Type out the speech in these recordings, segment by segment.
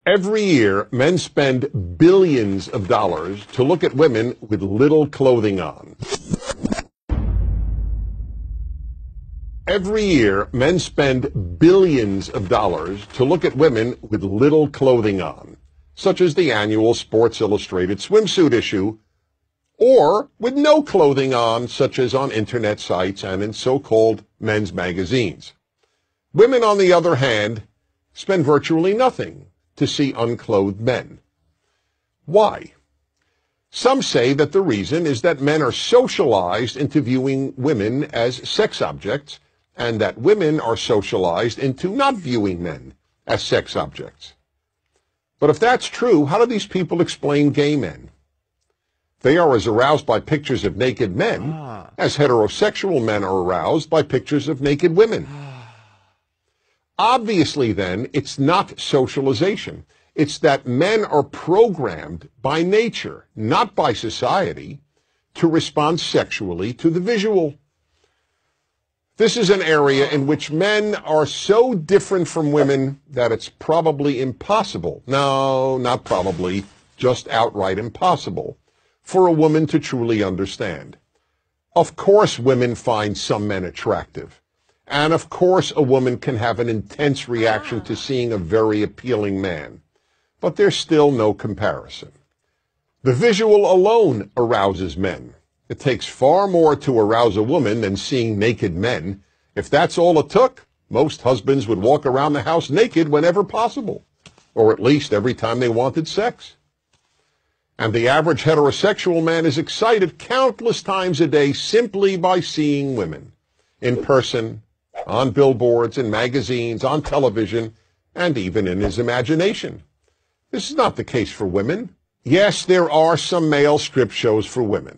Every year, men spend billions of dollars to look at women with little clothing on. Every year, men spend billions of dollars to look at women with little clothing on, such as the annual Sports Illustrated swimsuit issue, or with no clothing on, such as on internet sites and in so-called men's magazines. Women, on the other hand, spend virtually nothing to see unclothed men. Why? Some say that the reason is that men are socialized into viewing women as sex objects, and that women are socialized into not viewing men as sex objects. But if that's true, how do these people explain gay men? They are as aroused by pictures of naked men as heterosexual men are aroused by pictures of naked women. Obviously, then, it's not socialization. It's that men are programmed by nature, not by society, to respond sexually to the visual. This is an area in which men are so different from women that it's probably impossible, no, not probably, just outright impossible, for a woman to truly understand. Of course women find some men attractive. And of course a woman can have an intense reaction to seeing a very appealing man. But there's still no comparison. The visual alone arouses men. It takes far more to arouse a woman than seeing naked men. If that's all it took, most husbands would walk around the house naked whenever possible, or at least every time they wanted sex. And the average heterosexual man is excited countless times a day simply by seeing women in person, on billboards, in magazines, on television, and even in his imagination. This is not the case for women. Yes, there are some male strip shows for women,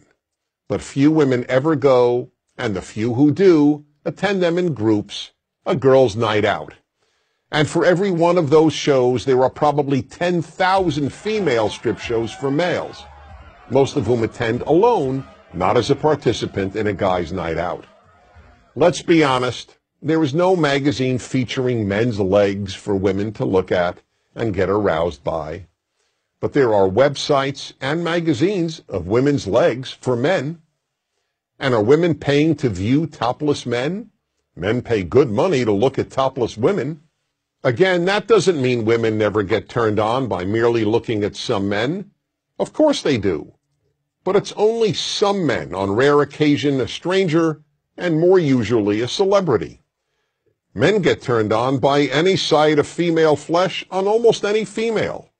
but few women ever go, and the few who do attend them in groups, a girls' night out. And for every one of those shows, there are probably 10,000 female strip shows for males, most of whom attend alone, not as a participant in a guy's night out. Let's be honest. There is no magazine featuring men's legs for women to look at and get aroused by. But there are websites and magazines of women's legs for men. And are women paying to view topless men? Men pay good money to look at topless women. Again, that doesn't mean women never get turned on by merely looking at some men. Of course they do. But it's only some men, on rare occasion a stranger, and more usually a celebrity. Men get turned on by any sight of female flesh on almost any female.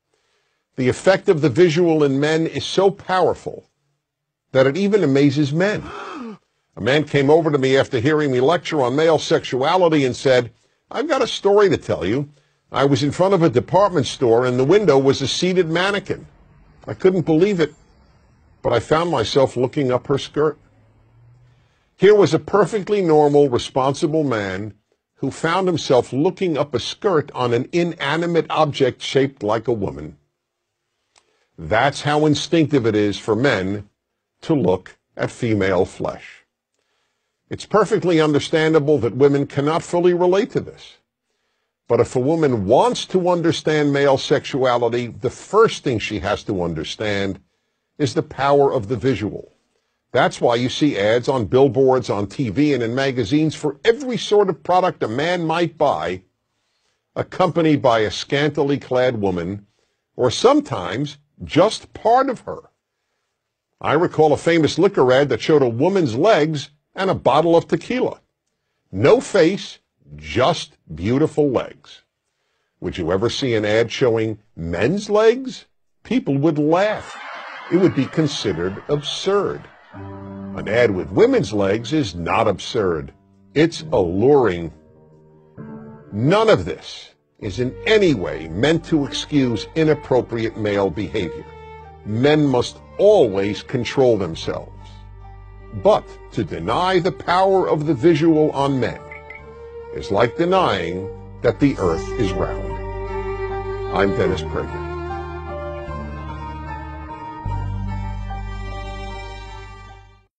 The effect of the visual in men is so powerful that it even amazes men. A man came over to me after hearing me lecture on male sexuality and said, "I've got a story to tell you. I was in front of a department store and the window was a seated mannequin. I couldn't believe it, but I found myself looking up her skirt." Here was a perfectly normal, responsible man who found himself looking up a skirt on an inanimate object shaped like a woman. That's how instinctive it is for men to look at female flesh. It's perfectly understandable that women cannot fully relate to this. But if a woman wants to understand male sexuality, the first thing she has to understand is the power of the visual. That's why you see ads on billboards, on TV, and in magazines for every sort of product a man might buy, accompanied by a scantily clad woman, or sometimes just part of her. I recall a famous liquor ad that showed a woman's legs and a bottle of tequila. No face, just beautiful legs. Would you ever see an ad showing men's legs? People would laugh. It would be considered absurd. An ad with women's legs is not absurd. It's alluring. None of this is in any way meant to excuse inappropriate male behavior. Men must always control themselves. But to deny the power of the visual on men is like denying that the earth is round. I'm Dennis Prager.